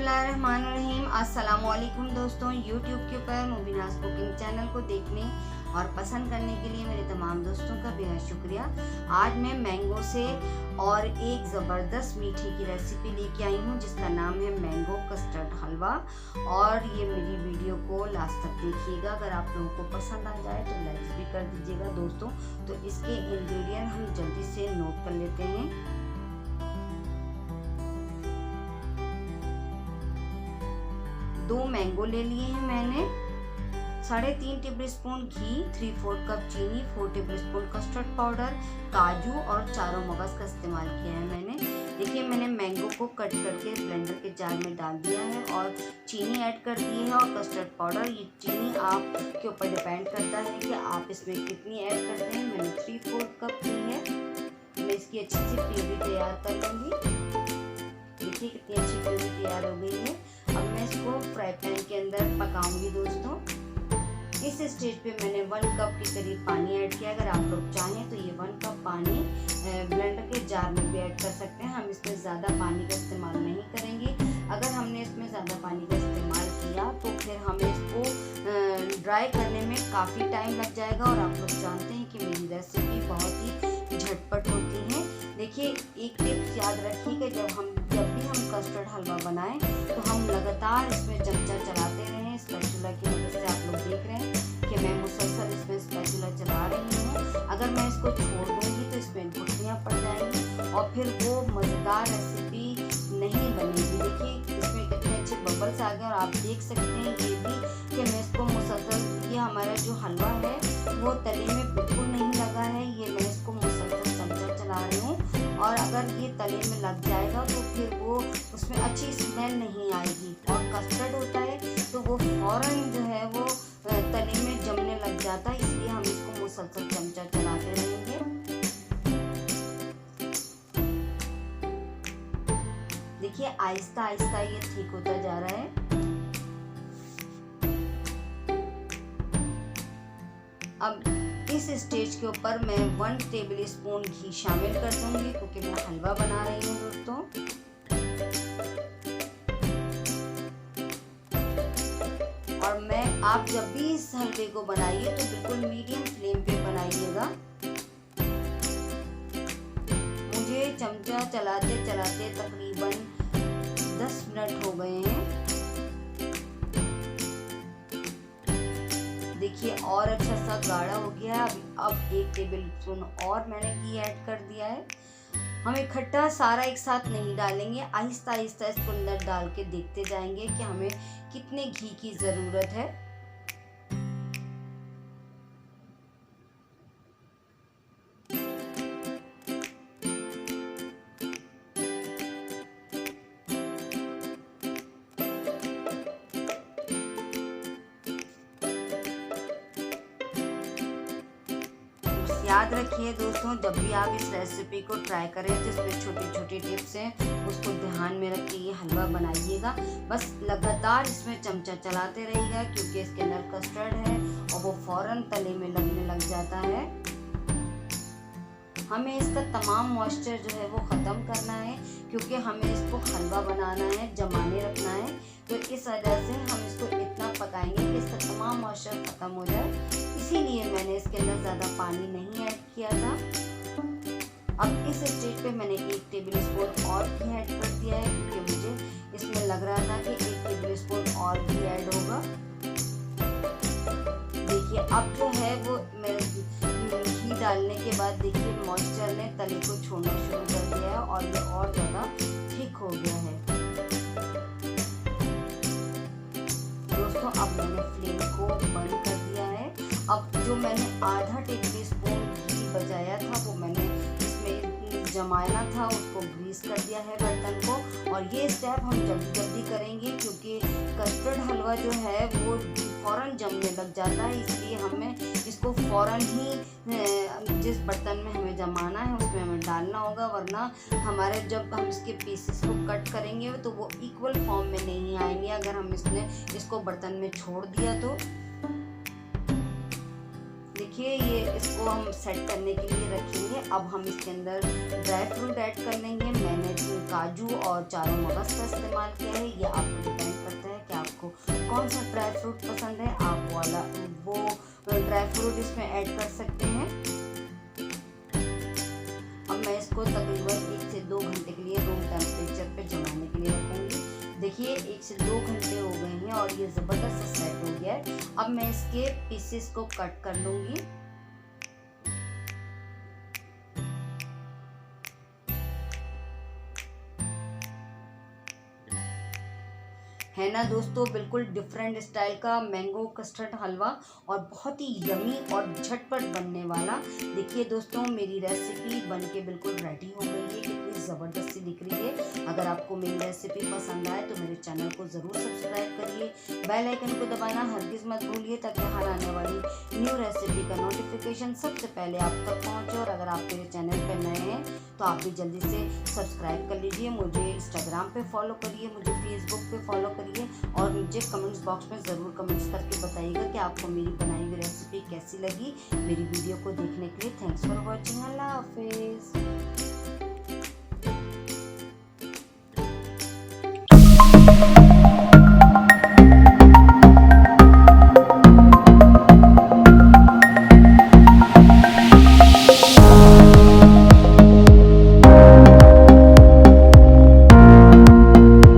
बिस्मिल्लाहिर्रहमानिर्रहीम। अस्सलामुअलैकुम दोस्तों, यूट्यूब के ऊपर मुबीनास कुकिंग चैनल को देखने और पसंद करने के लिए मेरे तमाम दोस्तों का बेहद शुक्रिया। आज मैं मैंगो से और एक ज़बरदस्त मीठे की रेसिपी लेके आई हूँ जिसका नाम है मैंगो कस्टर्ड हलवा। और ये मेरी वीडियो को लास्ट तक देखिएगा। अगर आप लोगों को पसंद आ जाए तो लाइक भी कर दीजिएगा दोस्तों। तो इसके इंग्रेडिएंट हम जल्दी से नोट कर लेते हैं। 2 मैंगो ले लिए हैं मैंने, 3.5 टेबलस्पून घी, 3/4 कप चीनी, 4 टेबलस्पून कस्टर्ड पाउडर, काजू और चारों मगज का इस्तेमाल किया है मैंने। देखिए मैंने मैंगो को कट करके ब्लेंडर के जार में डाल दिया है और चीनी ऐड कर दी है और कस्टर्ड पाउडर। ये चीनी आपके ऊपर डिपेंड करता है कि आप इसमें कितनी ऐड करते हैं। मैंने 3/4 कप ली है। मैं इसकी अच्छी सी प्यूरी तैयार कर लूँगी। देखिए कितनी अच्छी प्यूरी तैयार हो गई है। अब मैं इसको फ्राई पैन के अंदर पकाऊंगी दोस्तों। इस स्टेज पे मैंने 1 कप के करीब पानी ऐड किया। अगर आप लोग चाहें तो ये 1 कप पानी ब्लेंडर के जार में भी ऐड कर सकते हैं। हम इसमें ज़्यादा पानी का इस्तेमाल नहीं करेंगे। अगर हमने इसमें ज़्यादा पानी का इस्तेमाल किया तो फिर हमें इसको ड्राई करने में काफ़ी टाइम लग जाएगा। और आप लोग जानते हैं कि मेरी रेसिपी बहुत ही झटपट होती है। देखिए एक टिप्स याद रखिएगा, जब भी हम कस्टर्ड हलवा बनाएं तो हम लगातार इसमें चमचा चलाते रहें। स्पैचुला की मदद से आप लोग देख रहे हैं कि मैं मुसलसल इसमें स्पैचुला चला रही हूँ। अगर मैं इसको छोड़ दूँगी तो इसमें गुठलियाँ पड़ जाएंगी और फिर वो मज़ेदार रेसिपी नहीं बनेगी। देखिए इसमें कितने अच्छे बबल्स आ गए और आप देख सकते हैं ये भी कि मैं इसको मुसलसल, ये हमारा जो हलवा है वो तले में बिल्कुल नहीं लगा है। ये मैं इसको मुसलसल चमचा चला रही हूँ। और अगर ये तले में लग जाएगा तो फिर वो उसमें अच्छी स्मेल नहीं आएगी। और कस्टर्ड होता है तो वो फौरन जो है वो तले में जमने लग जाता है, इसलिए हम इसको मुसलसल चमचा चलाते रहेंगे। देखिए आहिस्ता आहिस्ता ये ठीक होता जा रहा है। अब इस स्टेज के ऊपर मैं 1 टेबलस्पून घी शामिल कर दूंगी क्योंकि मैं हलवा बना रही हूँ दोस्तों। और आप जब भी इस हलवे को बनाइए तो बिल्कुल मीडियम फ्लेम पे बनाइएगा। मुझे चमचा चलाते चलाते तकरीबन 10 मिनट हो गए हैं। देखिए और अच्छा सा गाढ़ा हो गया है। अब 1 टेबलस्पून और मैंने घी ऐड कर दिया है। हम इकट्ठा सारा एक साथ नहीं डालेंगे, आहिस्ता आहिस्ता इसको अंदर डाल के देखते जाएंगे कि हमें कितने घी की ज़रूरत है। याद रखिए दोस्तों, जब भी आप इस रेसिपी को ट्राई करें तो इसमें छोटी छोटी टिप्स हैं, उसको ध्यान में रख के ये हलवा बनाइएगा। बस लगातार इसमें चमचा चलाते रहिएगा क्योंकि इसके अंदर कस्टर्ड है और वो फौरन तले में लगने लग जाता है। हमें इसका तमाम मॉइस्चर जो है वो ख़त्म करना है क्योंकि हमें इसको हलवा बनाना है, जमाने रखना है। तो इस वजह से हम इसको इतना पकाएंगे कि इसका तमाम मॉइस्चर ख़त्म हो जाए। इसीलिए मैंने इसके अंदर ज़्यादा पानी नहीं ऐड किया था। अब इस स्टेज पे मैंने 1 टेबलस्पून और घी ऐड कर दिया है क्योंकि मुझे इसमें लग रहा था कि 1 टेबलस्पून और घी ऐड होगा। देखिए अब जो है वो घी डालने के बाद देखिए मॉइस्चर ने तले को छोड़ना शुरू कर दिया है और ये और ज़्यादा थिक हो गया है दोस्तों। अब मैंने फ्लेम को बंद कर दिया है। अब जो मैंने आधा टेबलस्पून घी बचाया था वो मैंने इसमें जमाना था, उसको ग्रीस कर दिया है बर्तन को। और ये स्टेप हम जल्दी करेंगे क्योंकि कस्टर्ड हलवा जो है वो फ़ौरन जमने लग जाता है, इसलिए हमें इसको फ़ौरन ही जिस बर्तन में हमें जमाना है उसमें हमें डालना होगा। वरना हमारे जब हम इसके पीसेस को कट करेंगे तो वो इक्वल फॉर्म में नहीं आएंगे अगर हम इसको बर्तन में छोड़ दिया तो। देखिए ये इसको हम सेट करने के लिए रखेंगे। अब हम इसके अंदर ड्राई फ्रूट ऐड कर लेंगे। मैंने काजू और चारों मगज का इस्तेमाल किया है। ये आपको डिपेंड करता है कि आपको कौन सा ड्राई फ्रूट पसंद है, आप वो ड्राई फ्रूट इसमें ऐड कर सकते हैं। अब मैं इसको तकरीबन 1 से 2 घंटे के लिए रूम टेम्परेचर पे जमाने के लिए रखूँगी। देखिए 1 से 2 घंटे हो गए हैं और ये ज़बरदस्त सेट हो गया है। अब मैं इसके पीसेस को कट कर लूँगी। है ना दोस्तों, बिल्कुल डिफरेंट स्टाइल का मैंगो कस्टर्ड हलवा और बहुत ही यमी और झटपट बनने वाला। देखिए दोस्तों मेरी रेसिपी बनके बिल्कुल रेडी हो गई है। कितनी ज़बरदस्ती दिख रही है। अगर आपको मेरी रेसिपी पसंद आए तो मेरे चैनल को ज़रूर सब्सक्राइब करिए, बेल आइकन को दबाना हरगिज़ मत भूलिए ताकि हर आने वाली न्यू रेसिपी का नोटिफिकेशन सबसे पहले आप तक पहुँचे। और अगर आप मेरे चैनल पर नए हैं तो आप भी जल्दी से सब्सक्राइब कर लीजिए। मुझे इंस्टाग्राम पे फॉलो करिए, मुझे फेसबुक पे फॉलो करिए और मुझे कमेंट्स बॉक्स में ज़रूर कमेंट्स करके बताइएगा कि आपको मेरी बनाई हुई रेसिपी कैसी लगी। मेरी वीडियो को देखने के लिए थैंक्स फॉर वॉचिंग। अल्लाह हाफिज़।